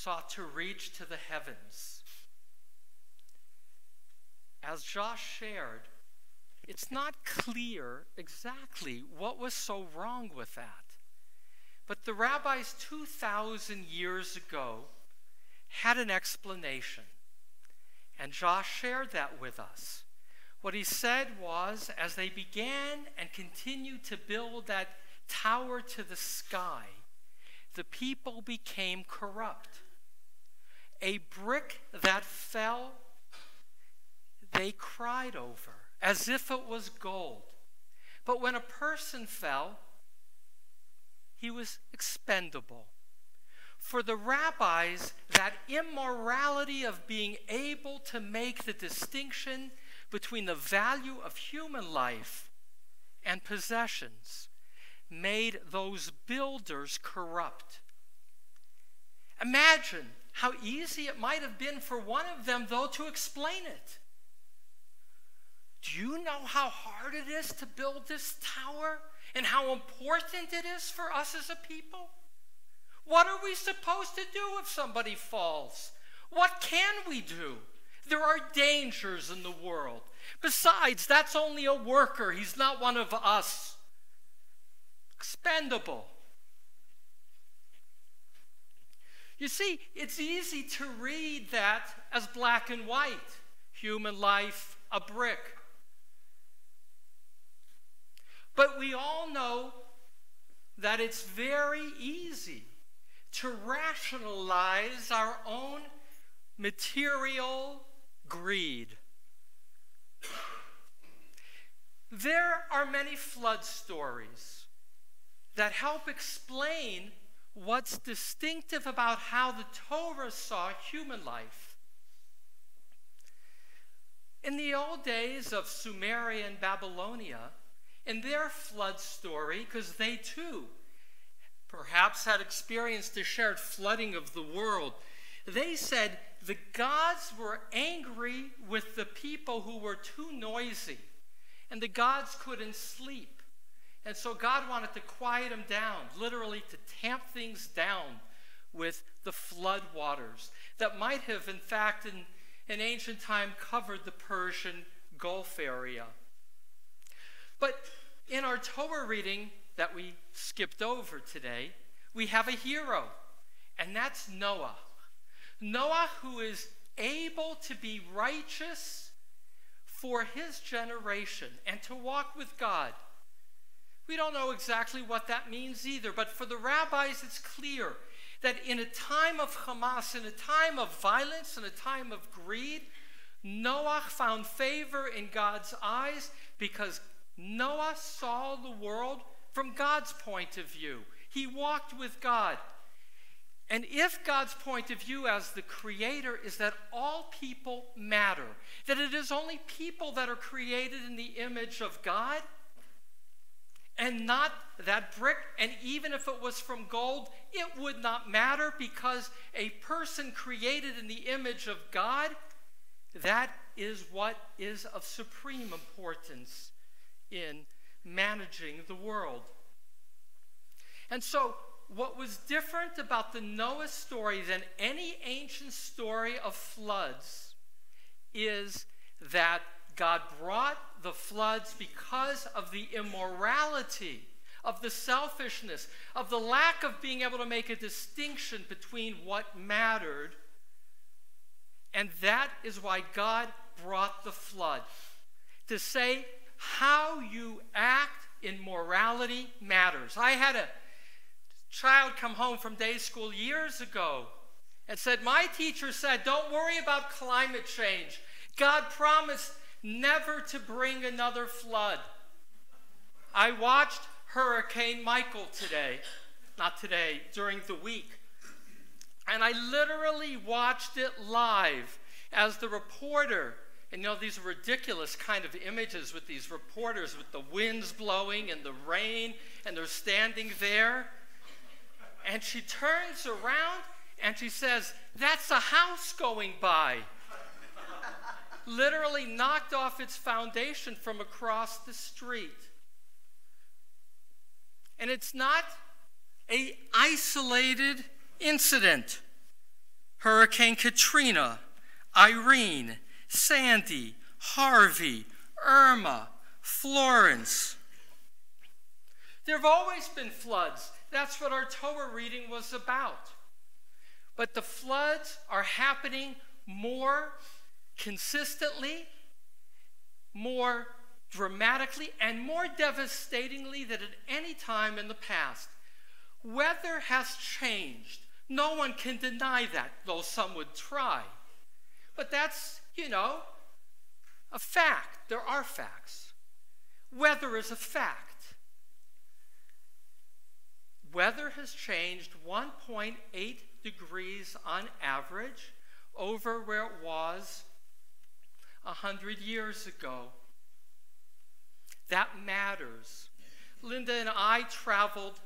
sought to reach to the heavens. As Josh shared, it's not clear exactly what was so wrong with that. But the rabbis 2,000 years ago had an explanation. And Josh shared that with us. What he said was, as they began and continued to build that tower to the sky, the people became corrupt. A brick that fell, they cried over, as if it was gold. But when a person fell, he was expendable. For the rabbis, that immorality of being able to make the distinction between the value of human life and possessions made those builders corrupt. Imagine how easy it might have been for one of them, though, to explain it. Do you know how hard it is to build this tower and how important it is for us as a people? What are we supposed to do if somebody falls? What can we do? There are dangers in the world. Besides, that's only a worker. He's not one of us. Expendable. You see, it's easy to read that as black and white. Human life, a brick. But we all know that it's very easy to rationalize our own material greed. There are many flood stories that help explain what's distinctive about how the Torah saw human life. In the old days of Sumeria and Babylonia, in their flood story, because they too perhaps had experienced a shared flooding of the world, they said the gods were angry with the people who were too noisy, and the gods couldn't sleep. And so God wanted to quiet them down, literally to tamp things down with the flood waters that might have, in fact, in ancient time covered the Persian Gulf area. But in our Torah reading that we skipped over today, we have a hero, and that's Noah. Noah, who is able to be righteous for his generation and to walk with God. We don't know exactly what that means either, but for the rabbis it's clear that in a time of Hamas, in a time of violence, in a time of greed, Noah found favor in God's eyes because Noah saw the world from God's point of view. He walked with God. And if God's point of view as the creator is that all people matter, that it is only people that are created in the image of God, and not that brick, and even if it was from gold, it would not matter because a person created in the image of God, that is what is of supreme importance in managing the world. And so, what was different about the Noah story than any ancient story of floods is that God brought the floods because of the immorality, of the selfishness, of the lack of being able to make a distinction between what mattered. And that is why God brought the flood. To say how you act in morality matters. I had a child come home from day school years ago and said, my teacher said, don't worry about climate change. God promised never to bring another flood. I watched Hurricane Michael during the week. And I literally watched it live as the reporter, and you know, these ridiculous kind of images with these reporters with the winds blowing and the rain, and they're standing there. And she turns around and she says, that's a house going by. Literally knocked off its foundation from across the street. And it's not an isolated incident. Hurricane Katrina, Irene, Sandy, Harvey, Irma, Florence. There have always been floods. That's what our Torah reading was about. But the floods are happening more consistently, more dramatically, and more devastatingly than at any time in the past. Weather has changed. No one can deny that, though some would try. But that's, a fact. There are facts. Weather is a fact. Weather has changed 1.8 degrees on average over where it was 100 years ago. That matters. Linda and I traveled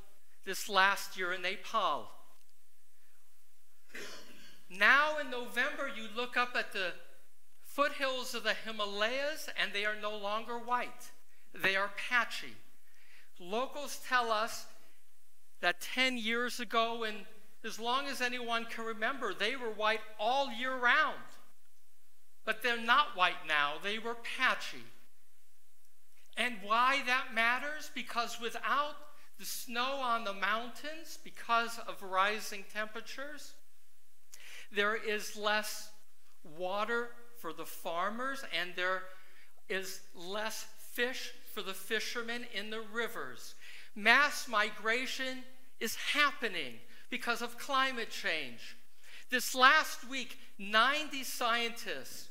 this last year in Nepal. Now in November, you look up at the foothills of the Himalayas and they are no longer white. They are patchy. Locals tell us that 10 years ago, and as long as anyone can remember, they were white all year round. But they're not white now. They were patchy. And why that matters? Because without the snow on the mountains, because of rising temperatures, there is less water for the farmers, and there is less fish for the fishermen in the rivers. Mass migration is happening because of climate change. This last week, 90 scientists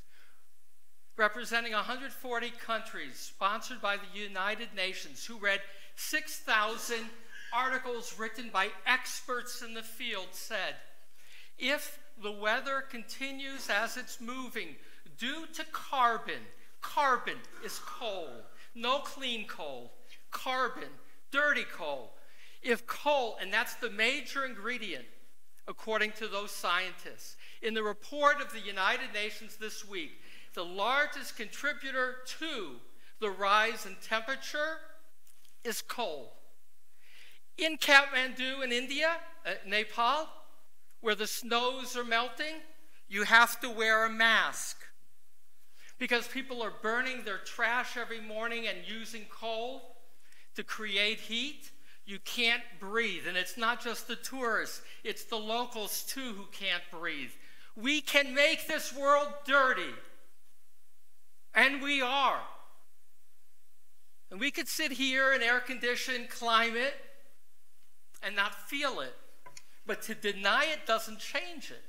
representing 140 countries, sponsored by the United Nations, who read 6,000 articles written by experts in the field, said, if the weather continues as it's moving due to carbon is coal, no clean coal, carbon, dirty coal. If coal, and that's the major ingredient, according to those scientists, in the report of the United Nations this week, the largest contributor to the rise in temperature is coal. In Kathmandu in India, Nepal, where the snows are melting, you have to wear a mask because people are burning their trash every morning and using coal to create heat. You can't breathe. And it's not just the tourists, it's the locals too who can't breathe. We can make this world dirty. And we are. And we could sit here in air-conditioned climate and not feel it. But to deny it doesn't change it.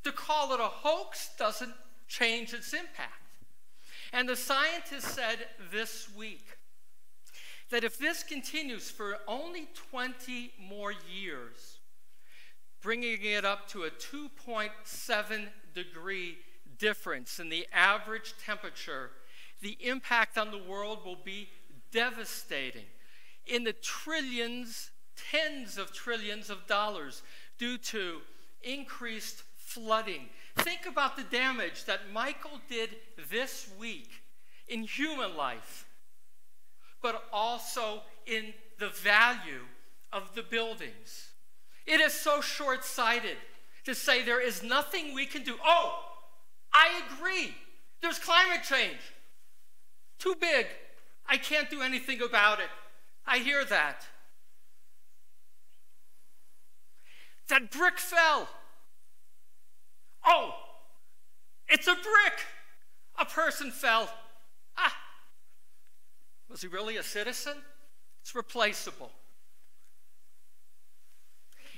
To call it a hoax doesn't change its impact. And the scientists said this week that if this continues for only 20 more years, bringing it up to a 2.7 degree difference in the average temperature, the impact on the world will be devastating. In the trillions, tens of trillions of dollars due to increased flooding. Think about the damage that Michael did this week in human life, but also in the value of the buildings. It is so short-sighted to say there is nothing we can do. Oh, I agree. There's climate change. Too big. I can't do anything about it. I hear that. That brick fell. Oh, it's a brick. A person fell. Ah, was he really a citizen? It's replaceable.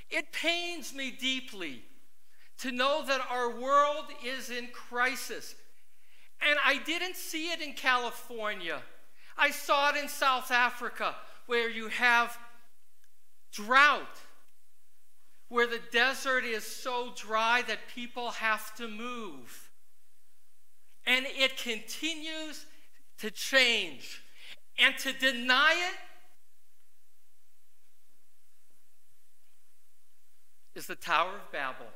It pains me deeply to know that our world is in crisis. And I didn't see it in California. I saw it in South Africa, where you have drought, where the desert is so dry that people have to move. And it continues to change. And to deny it is the Tower of Babel.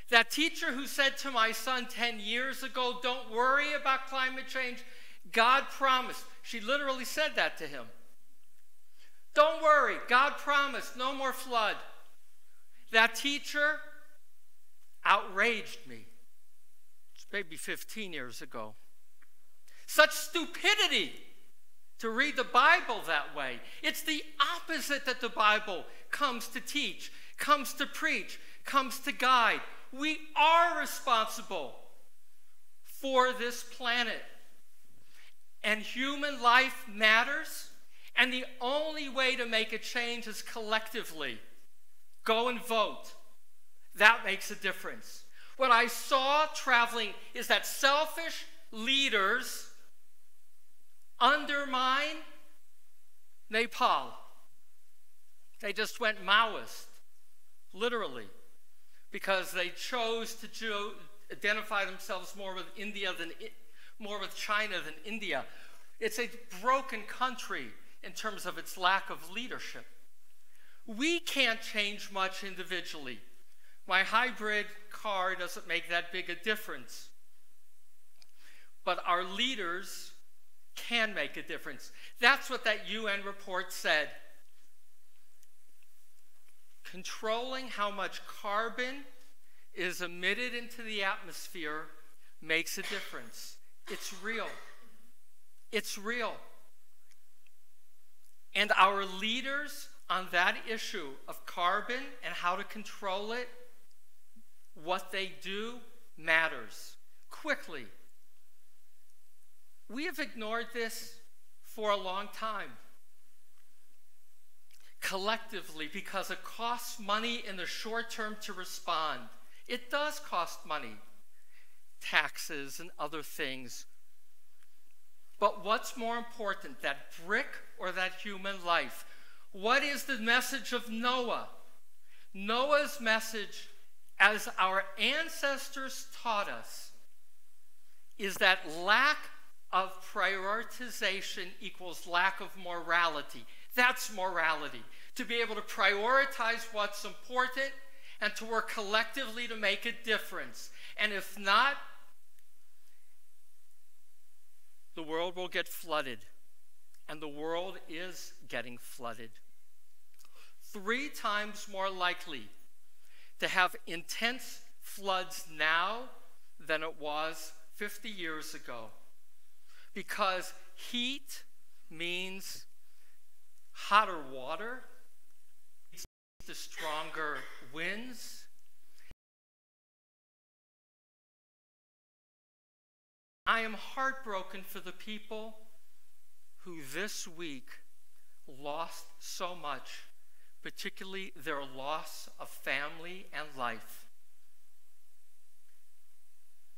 That teacher who said to my son 10 years ago, don't worry about climate change, God promised. She literally said that to him. Don't worry, God promised no more flood. That teacher outraged me. It's maybe 15 years ago. Such stupidity to read the Bible that way. It's the opposite that the Bible comes to teach, comes to preach, comes to guide. We are responsible for this planet. And human life matters. And the only way to make a change is collectively. Go and vote. That makes a difference. What I saw traveling is that selfish leaders undermine Nepal. They just went Maoist, literally, because they chose to identify themselves more with China than India. It's a broken country in terms of its lack of leadership. We can't change much individually. My hybrid car doesn't make that big a difference. But our leaders can make a difference. That's what that UN report said. Controlling how much carbon is emitted into the atmosphere makes a difference. It's real. It's real. And our leaders on that issue of carbon and how to control it, what they do matters. Quickly. We have ignored this for a long time. Collectively, because it costs money in the short term to respond. It does cost money. Taxes and other things. But what's more important, that brick or that human life? What is the message of Noah? Noah's message, as our ancestors taught us, is that lack of prioritization equals lack of morality. That's morality. To be able to prioritize what's important and to work collectively to make a difference. And if not, the world will get flooded. And the world is getting flooded. 3 times more likely to have intense floods now than it was 50 years ago. Because heat means hotter water, the stronger winds. I am heartbroken for the people who this week lost so much, particularly their loss of family and life.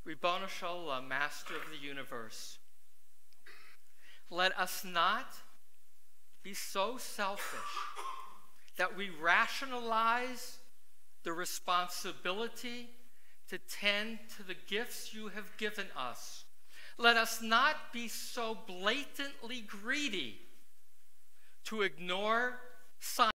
Ribono Shel Olam, Master of the universe, let us not be so selfish that we rationalize the responsibility to tend to the gifts you have given us. Let us not be so blatantly greedy to ignore science.